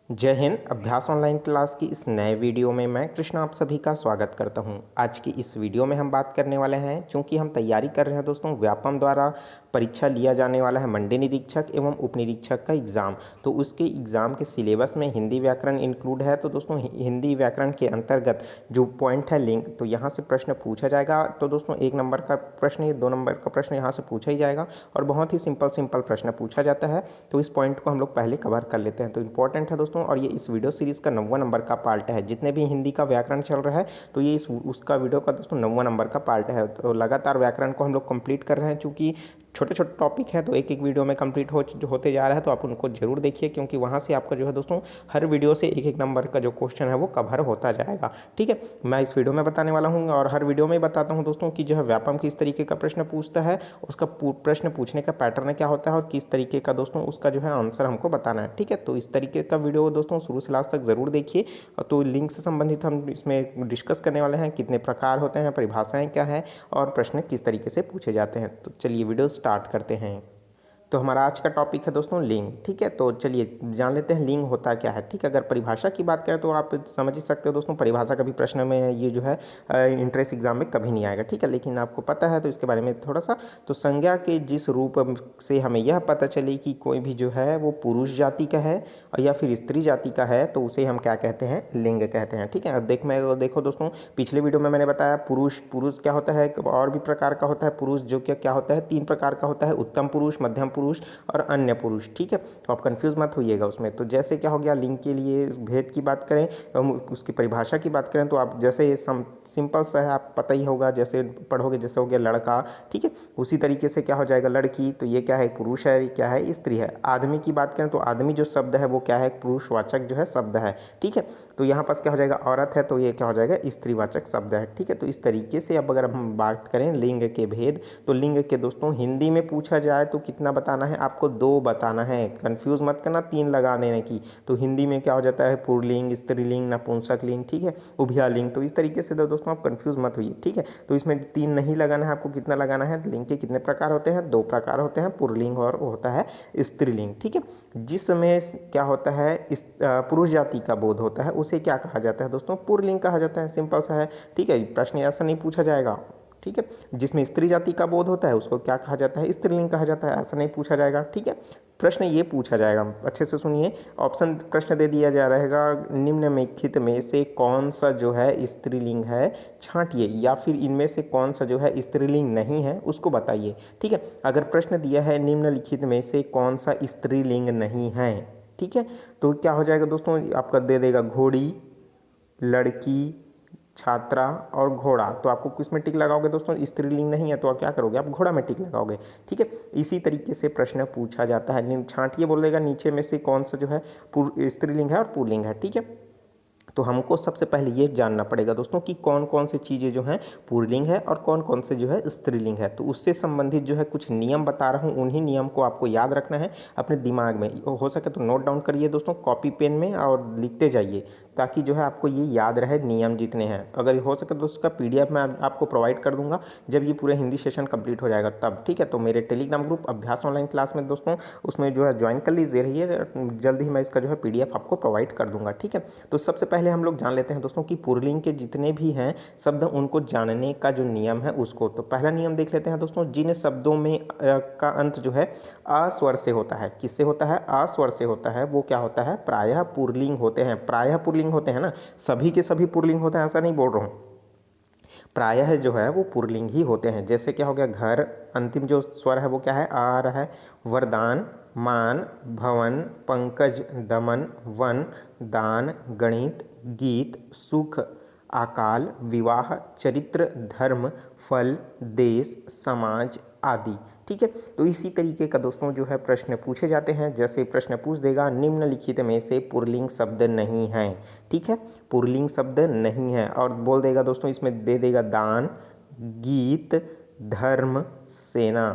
जय हिंद। अभ्यास online class की इस नए वीडियो में मैं कृष्णा आप सभी का स्वागत करता हूं। आज की इस वीडियो में हम बात करने वाले हैं, क्योंकि हम तैयारी कर रहे हैं दोस्तों, व्यापम द्वारा परीक्षा लिया जाने वाला है मंडी निरीक्षक एवं उप निरीक्षक का एग्ज़ाम। तो उसके एग्ज़ाम के सिलेबस में हिंदी व्याकरण इंक्लूड है। तो दोस्तों हिंदी व्याकरण के अंतर्गत जो पॉइंट है लिंक, तो यहाँ से प्रश्न पूछा जाएगा। तो दोस्तों 1 नंबर का प्रश्न, 2 नंबर का प्रश्न यहाँ से पूछा ही जाएगा और बहुत ही सिंपल प्रश्न पूछा जाता है। तो इस पॉइंट को हम लोग पहले कवर कर लेते हैं। तो इंपॉर्टेंट है दोस्तों, और ये इस वीडियो सीरीज़ का 9वां नंबर का पार्ट है। जितने भी हिंदी का व्याकरण चल रहा है तो ये उसका वीडियो का दोस्तों 9वां नंबर का पार्ट है। तो लगातार व्याकरण को हम लोग कंप्लीट कर रहे हैं, चूँकि छोटे छोटे टॉपिक हैं तो एक एक वीडियो में कंप्लीट होते जा रहा है। तो आप उनको जरूर देखिए, क्योंकि वहाँ से आपका जो है दोस्तों हर वीडियो से एक एक नंबर का जो क्वेश्चन है वो कवर होता जाएगा। ठीक है, मैं इस वीडियो में बताने वाला हूँ और हर वीडियो में बताता हूँ दोस्तों कि जो है व्यापम किस तरीके का प्रश्न पूछता है, उसका प्रश्न पूछने का पैटर्न क्या होता है और किस तरीके का दोस्तों उसका जो है आंसर हमको बताना है। ठीक है, तो इस तरीके का वीडियो दोस्तों शुरू से लास्ट तक ज़रूर देखिए। तो लिंक से संबंधित हम इसमें डिस्कस करने वाले हैं, कितने प्रकार होते हैं, परिभाषाएँ क्या है और प्रश्न किस तरीके से पूछे जाते हैं। तो चलिए वीडियो स्टार्ट करते हैं। तो हमारा आज का टॉपिक है दोस्तों लिंग। ठीक है, तो चलिए जान लेते हैं लिंग होता क्या है। ठीक है, अगर परिभाषा की बात करें तो आप समझ ही सकते हो दोस्तों, परिभाषा कभी प्रश्न में ये जो है इंट्रेंस एग्जाम में कभी नहीं आएगा। ठीक है, लेकिन आपको पता है तो इसके बारे में थोड़ा सा। तो संज्ञा के जिस रूप से हमें यह पता चले कि कोई भी जो है वो पुरुष जाति का है या फिर स्त्री जाति का है, तो उसे हम क्या कहते हैं, लिंग कहते हैं। ठीक है, अब देखो दोस्तों, पिछले वीडियो में मैंने बताया पुरुष क्या होता है, और भी प्रकार का होता है पुरुष, जो क्या होता है 3 प्रकार का होता है, उत्तम पुरुष, मध्यम पुरुष और अन्य पुरुष। ठीक है, तो आप कंफ्यूज मत होइएगा उसमें। तो जैसे क्या हो गया, लिंग के लिए भेद की बात करें, उसकी परिभाषा की बात करें, तो आप जैसे ये सिंपल सा है, आप पता ही होगा, जैसे पढ़ोगे, जैसे हो गया लड़का। ठीक है, उसी तरीके से क्या हो जाएगा लड़की, तो ये क्या है, पुरुष है, क्या है, स्त्री है। आदमी की बात करें तो आदमी जो शब्द है वो क्या है, पुरुषवाचक जो है शब्द है। ठीक है, तो यहाँ पास क्या हो जाएगा, औरत है तो ये क्या हो जाएगा, स्त्रीवाचक शब्द है। ठीक है, तो इस तरीके से अब अगर हम बात करें लिंग के भेद, तो लिंग के दोस्तों हिंदी में पूछा जाए तो कितना बताना है आपको, 2 बताना है। कंफ्यूज मत करना 3 लगा देने की। तो हिंदी में क्या हो जाता है, पुल्लिंग, स्त्रीलिंग, नपुंसक लिंग, ठीक है, उभयलिंग। तो इस तरीके से दोस्तों आप कंफ्यूज मत होइए। ठीक है, तो इसमें 3 नहीं लगाना है आपको, कितना लगाना है, लिंग के कितने प्रकार होते हैं, 2 प्रकार होते हैं, पुल्लिंग और होता है स्त्रीलिंग। ठीक है, जिसमें क्या होता है, इस पुरुष जाति का बोध होता है उसे क्या कहा जाता है दोस्तों, पुल्लिंग कहा जाता है। सिंपल सा है। ठीक है, प्रश्न ऐसा नहीं पूछा जाएगा। ठीक है, जिसमें स्त्री जाति का बोध होता है उसको क्या कहा जाता है, स्त्रीलिंग कहा जाता है। ऐसा नहीं पूछा जाएगा। ठीक है, प्रश्न ये पूछा जाएगा, अच्छे से सुनिए। ऑप्शन प्रश्न दे दिया जा रहेगा, निम्नलिखित में से कौन सा जो है स्त्रीलिंग है छांटिए, या फिर इनमें से कौन सा जो है स्त्रीलिंग नहीं है उसको बताइए। ठीक है, अगर प्रश्न दिया है निम्नलिखित में से कौन सा स्त्रीलिंग नहीं है, ठीक है, तो क्या हो जाएगा दोस्तों, आपका दे देगा घोड़ी, लड़की, छात्रा और घोड़ा। तो आपको किस में टिक लगाओगे दोस्तों, स्त्रीलिंग नहीं है तो आप क्या करोगे, आप घोड़ा में टिक लगाओगे। ठीक है, इसी तरीके से प्रश्न पूछा जाता है। छांटिए बोलेगा नीचे में से कौन सा जो है स्त्रीलिंग है और पुल्लिंग है। ठीक है, तो हमको सबसे पहले ये जानना पड़ेगा दोस्तों कि कौन कौन सी चीज़ें जो हैं पुल्लिंग है और कौन कौन से जो है स्त्रीलिंग है। तो उससे संबंधित जो है कुछ नियम बता रहा हूँ, उन्हीं नियम को आपको याद रखना है अपने दिमाग में। हो सके तो नोट डाउन करिए दोस्तों कॉपी पेन में और लिखते जाइए, ताकि जो है आपको ये याद रहे नियम जितने हैं। अगर हो सके तो उसका PDF मैं आपको प्रोवाइड कर दूंगा जब ये पूरे हिंदी सेशन कंप्लीट हो जाएगा तब। ठीक है, तो मेरे टेलीग्राम ग्रुप अभ्यास ऑनलाइन क्लास में दोस्तों, उसमें जो है ज्वाइन कर लीजिए रहिए, जल्द ही मैं इसका जो है PDF आपको प्रोवाइड कर दूंगा। ठीक है, तो सबसे पहले हम लोग जान लेते हैं दोस्तों कि पुल्लिंग के जितने भी हैं शब्द, उनको जानने का जो नियम है उसको। तो पहला नियम देख लेते हैं दोस्तों, जिन शब्दों में का अंत जो है आ स्वर से होता है, किससे होता है, आ स्वर से होता है, वो क्या होता है, प्रायः पुल्लिंग होते हैं। प्रायः पुल्लिंग होते हैं ना, सभी के सभी पुल्लिंग होते हैं ऐसा नहीं बोल रहा हूँ, प्रायः जो है वो पुल्लिंग ही होते हैं। जैसे क्या हो गया, घर, अंतिम जो स्वर है वो क्या है, आ रहा है। वरदान, मान, भवन, पंकज, दमन, वन, दान, गणित, गीत, सुख, अकाल, विवाह, चरित्र, धर्म, फल, देश, समाज आदि। ठीक है, तो इसी तरीके का दोस्तों जो है प्रश्न पूछे जाते हैं। जैसे प्रश्न पूछ देगा निम्नलिखित में से पुल्लिंग शब्द नहीं है। ठीक है, पुल्लिंग शब्द नहीं है, और बोल देगा दोस्तों इसमें दे देगा दान, गीत, धर्म, सेना।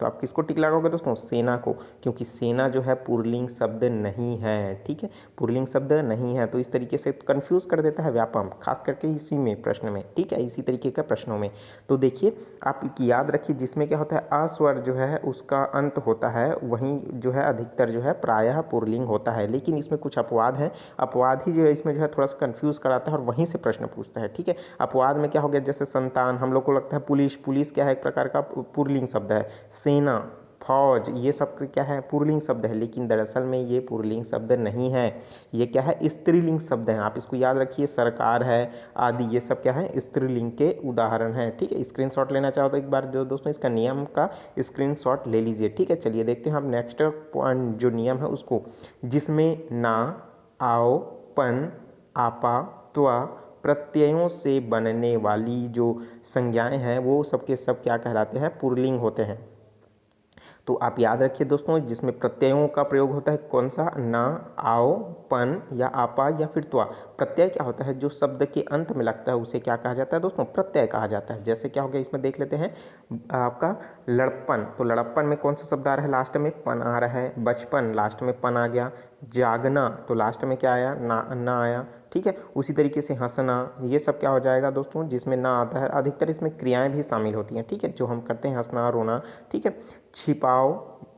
तो आप किसको टिक लगाओगे दोस्तों? सेना को, क्योंकि सेना जो है पुल्लिंग शब्द नहीं है। ठीक है, पुल्लिंग शब्द नहीं है। तो इस तरीके से कंफ्यूज कर देता है व्यापम, खास करके इसी में प्रश्न में। ठीक है, इसी तरीके के प्रश्नों में। तो देखिए आप याद रखिए, जिसमें क्या होता है अ स्वर जो है उसका अंत होता है, वहीं जो है अधिकतर जो है प्रायः पुल्लिंग होता है। लेकिन इसमें कुछ अपवाद है, अपवाद ही जो है इसमें जो है थोड़ा सा कंफ्यूज कराता है और वहीं से प्रश्न पूछता है। ठीक है, अपवाद में क्या हो गया, जैसे संतान, हम लोग को लगता है पुलिस, पुलिस क्या है, एक प्रकार का पुल्लिंग शब्द है। सेना, फौज, ये सब क्या है, पुल्लिंग शब्द है। लेकिन दरअसल में ये पुल्लिंग शब्द नहीं है, ये क्या है, स्त्रीलिंग शब्द है। आप इसको याद रखिए, सरकार है आदि, ये सब क्या है, स्त्रीलिंग के उदाहरण हैं। ठीक है, स्क्रीनशॉट लेना चाहो तो एक बार जो दोस्तों इसका नियम का स्क्रीनशॉट ले लीजिए। ठीक है, चलिए देखते हैं हम नेक्स्ट पॉइंट जो नियम है उसको, जिसमें ना, आओ, पन, आपा, त्वा प्रत्ययों से बनने वाली जो संज्ञाएं हैं वो सबके सब क्या कहलाते हैं, पुल्लिंग होते हैं। तो आप याद रखिए दोस्तों, जिसमें प्रत्ययों का प्रयोग होता है कौन सा, ना, आओ, पन या आपा या फिर त्वा। प्रत्यय क्या होता है, जो शब्द के अंत में लगता है उसे क्या कहा जाता है दोस्तों, प्रत्यय कहा जाता है। जैसे क्या हो गया, इसमें देख लेते हैं आपका लड़प्पन, तो लड़प्पन में कौन सा शब्द आ रहा है, लास्ट में पन आ रहा है। बचपन, लास्ट में पन आ गया। जागना, तो लास्ट में क्या आया, ना आया। ठीक है, उसी तरीके से हंसना, ये सब क्या हो जाएगा दोस्तों, जिसमें ना आता है। अधिकतर इसमें क्रियाएं भी शामिल होती हैं। ठीक है, जो हम करते हैं, हंसना, रोना। ठीक है, छिपाओ,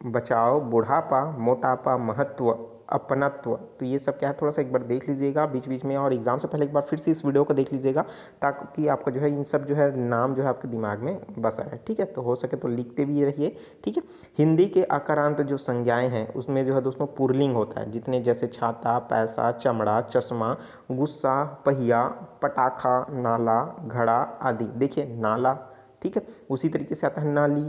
बचाओ, बुढ़ापा, मोटापा, महत्व, अपनत्व, तो ये सब क्या है, थोड़ा सा एक बार देख लीजिएगा बीच बीच में, और एग्जाम से पहले एक बार फिर से इस वीडियो को देख लीजिएगा, ताकि आपका जो है इन सब जो है नाम जो है आपके दिमाग में बसा है। ठीक है, तो हो सके तो लिखते भी रहिए। ठीक है, हिंदी के अकारांत जो संज्ञाएं हैं उसमें जो है दोस्तों पुल्लिंग होता है, जितने जैसे छाता, पैसा, चमड़ा, चश्मा, गुस्सा, पहिया, पटाखा, नाला, घड़ा आदि। देखिए नाला, ठीक है, उसी तरीके से आता है नाली,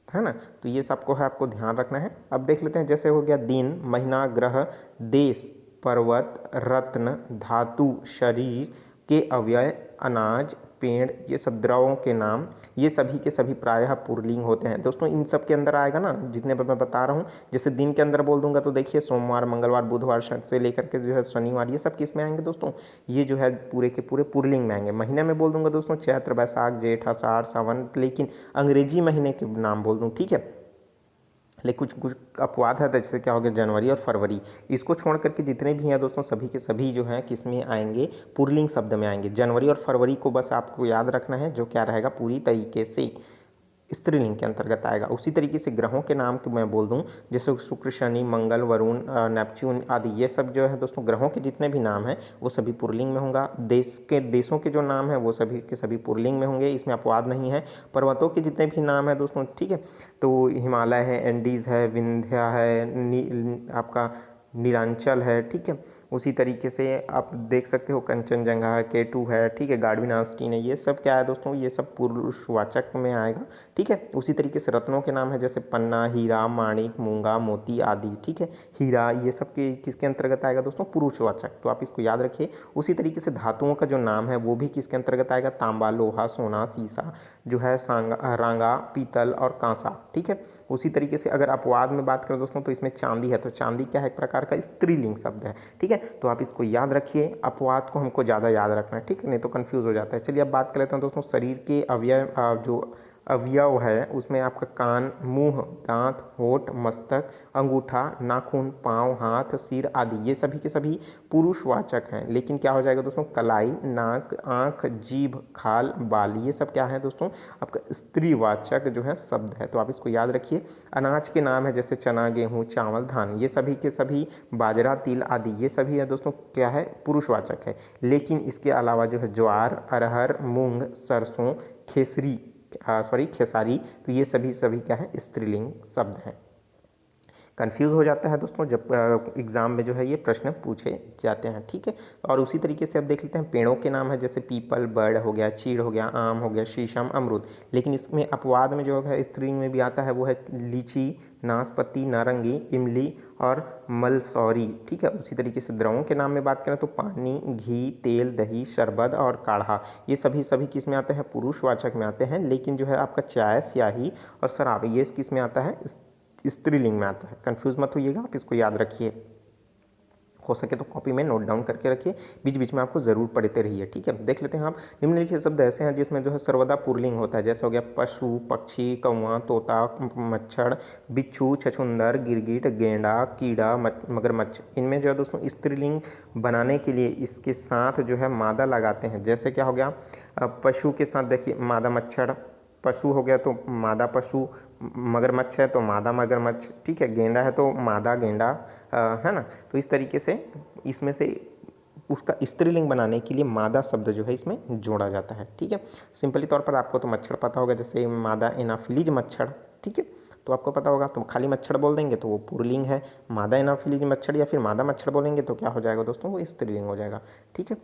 है ना। तो ये सबको है आपको ध्यान रखना है। अब देख लेते हैं, जैसे हो गया दिन, महीना, ग्रह, देश, पर्वत, रत्न, धातु, शरीर के अवयव, अनाज, पेड़, ये सब द्रवों के नाम, ये सभी के सभी प्रायः पुल्लिंग होते हैं दोस्तों। इन सब के अंदर आएगा ना, जितने पर मैं बता रहा हूँ। जैसे दिन के अंदर बोल दूंगा तो देखिए सोमवार, मंगलवार, बुधवार से लेकर के जो है शनिवार, ये सब किस में आएंगे दोस्तों, ये जो है पूरे के पूरे पुल्लिंग में आएंगे। महीने में बोल दूंगा दोस्तों चैत्र, बैसाख, जेठ, आषाढ़, सावन, लेकिन अंग्रेजी महीने के नाम बोल दूँ। ठीक है, लेकिन कुछ कुछ अपवाद है, जैसे क्या हो गया जनवरी और फरवरी, इसको छोड़ करके जितने भी हैं दोस्तों सभी के सभी जो हैं किस में आएंगे, पुल्लिंग शब्द में आएंगे। जनवरी और फरवरी को बस आपको याद रखना है, जो क्या रहेगा पूरी तरीके से स्त्रीलिंग के अंतर्गत आएगा। उसी तरीके से ग्रहों के नाम को मैं बोल दूं, जैसे शुक्र, शनि, मंगल, वरुण, नेपच्यून आदि, ये सब जो है दोस्तों ग्रहों के जितने भी नाम हैं वो सभी पुल्लिंग में होगा। देशों के जो नाम हैं वो सभी के सभी पुल्लिंग में होंगे, इसमें अपवाद नहीं है। पर्वतों के जितने भी नाम हैं दोस्तों, ठीक है, तो हिमालय है, एंडीज़ है, विंध्या है, आपका नीलांचल है। ठीक है, उसी तरीके से आप देख सकते हो कंचनजंगा है, केटू है, ठीक है, गार्डविन आस्टीन है, ये सब क्या है दोस्तों, ये सब पुरुषवाचक में आएगा। ठीक है, उसी तरीके से रत्नों के नाम है, जैसे पन्ना, हीरा, माणिक, मूंगा, मोती आदि। ठीक है, हीरा, ये सब के किसके अंतर्गत आएगा दोस्तों, पुरुषवाचक, तो आप इसको याद रखिए। उसी तरीके से धातुओं का जो नाम है वो भी किसके अंतर्गत आएगा, तांबा, लोहा, सोना, सीसा जो है, रांगा, पीतल और कांसा। ठीक है, उसी तरीके से अगर अपवाद में बात करें दोस्तों तो इसमें चांदी है, तो चांदी क्या है, एक प्रकार का स्त्रीलिंग शब्द है। ठीक है, तो आप इसको याद रखिए, अपवाद को हमको ज़्यादा याद रखना है। ठीक है, नहीं तो कंफ्यूज हो जाता है। चलिए अब बात कर लेते हैं दोस्तों शरीर के अवयव, जो अवयव है उसमें आपका कान, मुंह, दांत, होठ, मस्तक, अंगूठा, नाखून, पाँव, हाथ, सिर आदि, ये सभी के सभी पुरुषवाचक हैं। लेकिन क्या हो जाएगा दोस्तों, कलाई, नाक, आँख, जीभ, खाल, बाल, ये सब क्या है दोस्तों, आपका स्त्रीवाचक जो है शब्द है, तो आप इसको याद रखिए। अनाज के नाम है, जैसे चना, गेहूँ, चावल, धान, ये सभी के सभी, बाजरा, तिल आदि, ये सभी है दोस्तों क्या है, पुरुषवाचक है। लेकिन इसके अलावा जो है ज्वार, अरहर, मूंग, सरसों, खेसारी, तो ये सभी क्या है, स्त्रीलिंग शब्द हैं। कंफ्यूज हो जाता है दोस्तों जब एग्ज़ाम में जो है ये प्रश्न पूछे जाते हैं। ठीक है, और उसी तरीके से अब देख लेते हैं पेड़ों के नाम है, जैसे पीपल, बड़ हो गया, चीड़ हो गया, आम हो गया, शीशम, अमरूद। लेकिन इसमें अपवाद में जो है स्त्रीलिंग में भी आता है वो है लीची, नाशपाती, नारंगी, इमली और मलसौरी। ठीक है, उसी तरीके से द्रवों के नाम में बात करें तो पानी, घी, तेल, दही, शरबत और काढ़ा, ये सभी किस में आते हैं, पुरुषवाचक में आते हैं। लेकिन जो है आपका चाय, स्याही और शराब, ये किस में आता है, स्त्रीलिंग में आता है। कंफ्यूज मत होइएगा, आप इसको याद रखिए। हो सके तो कॉपी में नोट डाउन करके रखिए, बीच बीच में आपको ज़रूर पढ़ते रहिए, ठीक है। देख लेते हैं आप, निम्नलिखित शब्द ऐसे हैं जिसमें जो है सर्वदा पुल्लिंग होता है, जैसे हो गया पशु, पक्षी, कौवा, तोता, मच्छर, बिच्छू, छछूंदर, गिरगिट, गेंडा, कीड़ा, मगरमच्छ। इनमें जो है दोस्तों स्त्रीलिंग बनाने के लिए इसके साथ जो है मादा लगाते हैं। जैसे क्या हो गया, पशु के साथ देखिए मादा मच्छर, पशु हो गया तो मादा पशु, मगरमच्छ है तो मादा मगरमच्छ, ठीक है, गेंडा है तो मादा गेंडा, है ना। तो इस तरीके से इसमें से उसका स्त्रीलिंग बनाने के लिए मादा शब्द जो है इसमें जोड़ा जाता है, ठीक है। सिंपली तौर पर आपको तो मच्छर पता होगा, जैसे मादा एनाफिलीज मच्छर, ठीक है, तो आपको पता होगा। तो खाली मच्छर बोल देंगे तो वो पुल्लिंग है, मादा एनाफिलीज मच्छर या फिर मादा मच्छर बोलेंगे तो क्या हो जाएगा दोस्तों, वो स्त्रीलिंग हो जाएगा, ठीक है।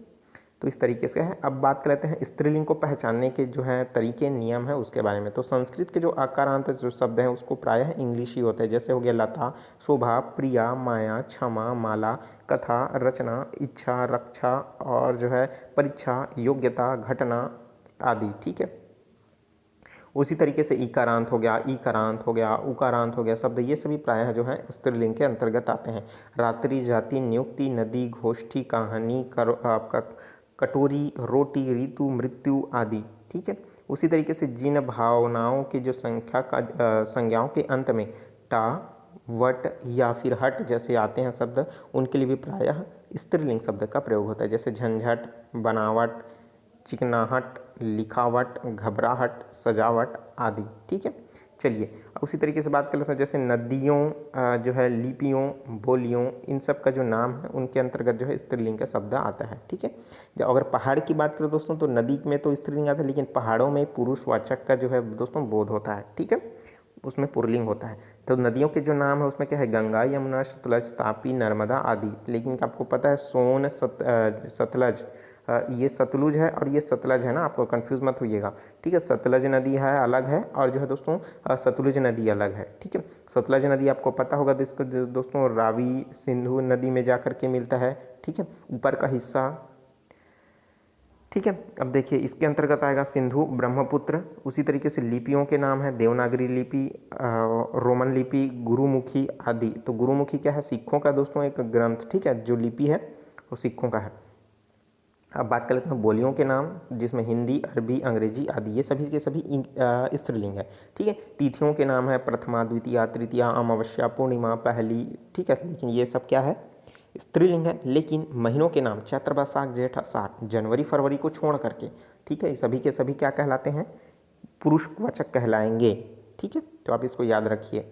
तो इस तरीके से है। अब बात कर लेते हैं स्त्रीलिंग को पहचानने के जो है तरीके, नियम है उसके बारे में। तो संस्कृत के जो आकारांत जो शब्द हैं उसको प्रायः इंग्लिश ही होता है, जैसे हो गया लता, शोभा, प्रिया, माया, क्षमा, माला, कथा, रचना, इच्छा, रक्षा और जो है परीक्षा, योग्यता, घटना आदि, ठीक है। उसी तरीके से ईकारांत हो गया, ईकारांत हो गया, उकारांत हो गया शब्द, ये सभी प्रायः जो है स्त्रीलिंग के अंतर्गत आते हैं। रात्रि, जाति, नियुक्ति, नदी, गोष्ठी, कहानी, आपका कटोरी, रोटी, ऋतु, मृत्यु आदि, ठीक है। उसी तरीके से जिन भावनाओं की जो संज्ञाओं के अंत में टा, वट या फिर हट जैसे आते हैं शब्द, उनके लिए भी प्रायः स्त्रीलिंग शब्द का प्रयोग होता है, जैसे झंझट, बनावट, चिकनाहट, लिखावट, घबराहट, सजावट आदि, ठीक है। चलिए उसी तरीके से बात कर लेते हैं, जैसे नदियों जो है, लिपियों, बोलियों, इन सब का जो नाम है उनके अंतर्गत जो है स्त्रीलिंग का शब्द आता है, ठीक है। जब अगर पहाड़ की बात करें दोस्तों तो नदी में तो स्त्रीलिंग आता है, लेकिन पहाड़ों में पुरुषवाचक का जो है दोस्तों बोध होता है, ठीक है, उसमें पुल्लिंग होता है। तो नदियों के जो नाम है उसमें क्या है, गंगा, यमुना, सतलज, तापी, नर्मदा आदि। लेकिन आपको पता है सोन, सतलज, ये सतलुज है और ये सतलज है ना, आपको कंफ्यूज मत होइएगा, ठीक है। सतलज नदी है अलग है और जो है दोस्तों सतलुज नदी अलग है, ठीक है। सतलज नदी आपको पता होगा दोस्तों रावी सिंधु नदी में जाकर के मिलता है, ठीक है, ऊपर का हिस्सा, ठीक है। अब देखिए इसके अंतर्गत आएगा सिंधु, ब्रह्मपुत्र। उसी तरीके से लिपियों के नाम है देवनागरी लिपि, रोमन लिपि, गुरुमुखी आदि। तो गुरुमुखी क्या है, सिखों का दोस्तों एक ग्रंथ, ठीक है, जो लिपि है वो सिखों का है। अब बात कर लेते हैं बोलियों के नाम, जिसमें हिंदी, अरबी, अंग्रेजी आदि, ये सभी के सभी स्त्रीलिंग है, ठीक है। तिथियों के नाम है प्रथमा, द्वितीया, तृतीया, अमावस्या, पूर्णिमा, पहली, ठीक है, लेकिन ये सब क्या है, स्त्रीलिंग है। लेकिन महीनों के नाम चैत्र, वैशाख, जेठ, आषाढ़, जनवरी, फरवरी को छोड़ करके, ठीक है, सभी के सभी क्या कहलाते हैं, पुरुषवाचक कहलाएंगे, ठीक है। तो आप इसको याद रखिए।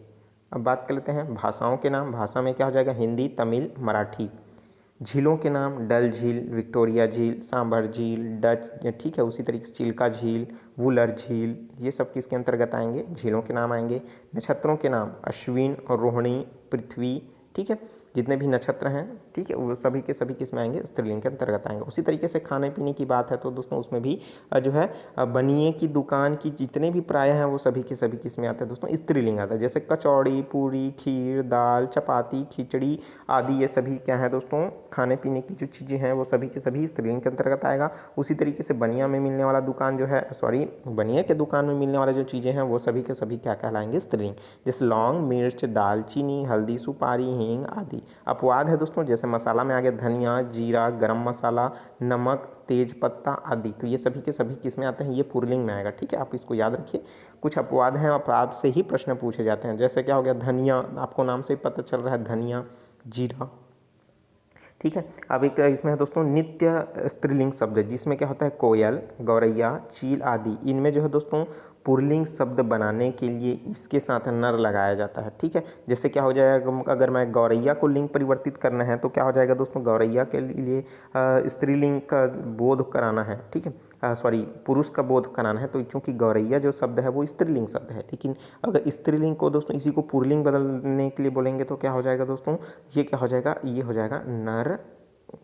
अब बात कर लेते हैं भाषाओं के नाम। भाषा में क्या हो जाएगा, हिंदी, तमिल, मराठी। झीलों के नाम डल झील, विक्टोरिया झील, सांभर झील, डच, ठीक है। उसी तरीके से चिल्का झील, वुलर झील, ये सब किसके अंतर्गत आएंगे, झीलों के नाम आएंगे। नक्षत्रों के नाम अश्विन और रोहिणी, पृथ्वी, ठीक है, जितने भी नक्षत्र हैं, ठीक है, वो सभी के सभी किस में आएंगे, स्त्रीलिंग के अंतर्गत आएंगे। उसी तरीके से खाने पीने की बात है तो दोस्तों उसमें भी जो है बनिए की दुकान की जितने भी प्राय हैं वो सभी के सभी किस में आते हैं दोस्तों, स्त्रीलिंग आता है। जैसे कचौड़ी, पूरी, खीर, दाल, चपाती, खिचड़ी आदि, ये सभी क्या है दोस्तों, खाने पीने की जो चीज़ें हैं वो सभी के सभी स्त्रीलिंग के अंतर्गत आएगा। उसी तरीके से बनिया में मिलने वाला दुकान जो है, सॉरी, बनिया के दुकान में मिलने वाला जो चीज़ें हैं वो सभी के सभी क्या कहलाएंगे, स्त्रीलिंग। जैसे लौंग, मिर्च, दालचीनी, हल्दी, सुपारी, हींग आदि। अपवाद है दोस्तों, जैसे मसाला में आ गया धनिया, जीरा, गरम मसाला, नमक, तेज पत्ता आदि। तो ये सभी के सभी किस में आते हैं, ये पुल्लिंग में आएगा, ठीक है, आप इसको याद रखिए। कुछ अपवाद हैं, अपवाद से ही प्रश्न पूछे जाते हैं। जैसे क्या हो गया, धनिया, आपको नाम से ही पता चल रहा है, धनिया, जीरा, ठीक है। अब एक इसमें है दोस्तों नित्य स्त्रीलिंग शब्द, जिसमें क्या होता है, कोयल, गौरैया, चील आदि। इनमें जो है दोस्तों पुल्लिंग शब्द बनाने के लिए इसके साथ नर लगाया जाता है, ठीक है। जैसे क्या हो जाएगा, अगर मैं गौरैया को लिंग परिवर्तित करना है तो क्या हो जाएगा दोस्तों, गौरैया के लिए स्त्रीलिंग का बोध कराना है, ठीक है, सॉरी, पुरुष का बोध कराना है। तो चूंकि गौरैया जो शब्द है वो स्त्रीलिंग शब्द है, लेकिन अगर स्त्रीलिंग को दोस्तों इसी को पुल्लिंग बदलने के लिए बोलेंगे तो क्या हो जाएगा दोस्तों, ये क्या हो जाएगा, ये हो जाएगा नर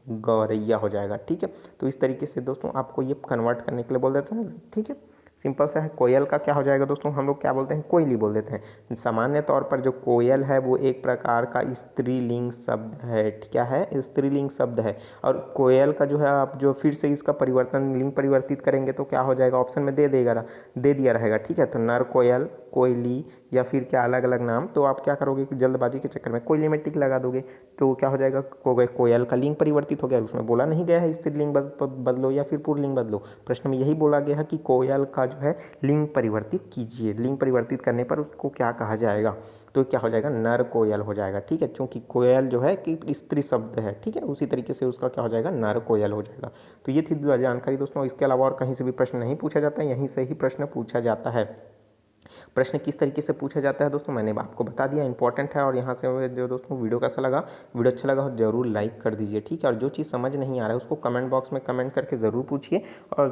गौरैया हो जाएगा, ठीक है। तो इस तरीके से दोस्तों आपको ये कन्वर्ट करने के लिए बोल देते हैं, ठीक है, सिंपल सा है। कोयल का क्या हो जाएगा दोस्तों, हम लोग क्या बोलते हैं, कोयली बोल देते हैं। सामान्य तौर पर जो कोयल है वो एक प्रकार का स्त्रीलिंग शब्द है, क्या है, स्त्रीलिंग शब्द है। और कोयल का जो है आप जो फिर से इसका परिवर्तन लिंग परिवर्तित करेंगे तो क्या हो जाएगा, ऑप्शन में दे दिया रहेगा, ठीक है। तो नर कोयल, कोयली या फिर क्या अलग अलग नाम, तो आप क्या करोगे कि जल्दबाजी के चक्कर में कोयले में टिक लगा दोगे, तो क्या हो जाएगा, कोयल का लिंग परिवर्तित हो गया। उसमें बोला नहीं गया है स्त्रीलिंग बदलो या फिर पुल्लिंग बदलो, प्रश्न में यही बोला गया है कि कोयल का जो है लिंग परिवर्तित कीजिए। लिंग परिवर्तित करने पर उसको क्या कहा जाएगा, तो क्या हो जाएगा, नर कोयल हो जाएगा। ठीक है, क्योंकि कोयल जो है कि स्त्री शब्द है। ठीक है, उसी तरीके से उसका क्या हो जाएगा, नर कोयल हो जाएगा। तो ये थी जानकारी दोस्तों। इसके अलावा और कहीं से भी प्रश्न नहीं पूछा जाता है, यहीं से ही प्रश्न पूछा जाता है। प्रश्न किस तरीके से पूछा जाता है दोस्तों मैंने आपको बता दिया, इंपॉर्टेंट है। और यहाँ से जो दोस्तों वीडियो कैसा लगा, वीडियो अच्छा लगा हो जरूर लाइक कर दीजिए। ठीक है, और जो चीज़ समझ नहीं आ रहा है उसको कमेंट बॉक्स में कमेंट करके ज़रूर पूछिए। और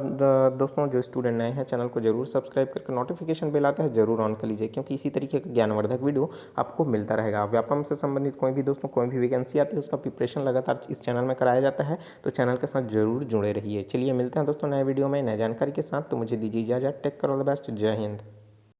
दोस्तों जो स्टूडेंट नए हैं चैनल को जरूर सब्सक्राइब करके नोटिफिकेशन बेल आता है जरूर ऑन कर लीजिए, क्योंकि इसी तरीके का ज्ञानवर्धक वीडियो आपको मिलता रहेगा। व्यापम से संबंधित कोई भी दोस्तों कोई भी वैकेंसी आती है उसका प्रिपरेशन लगातार इस चैनल में कराया जाता है, तो चैनल के साथ जरूर जुड़े रहिए। चलिए मिलते हैं दोस्तों नए वीडियो में नए जानकारी के साथ, तो मुझे दीजिए इजाजत। Take care, all the best, Jai Hind.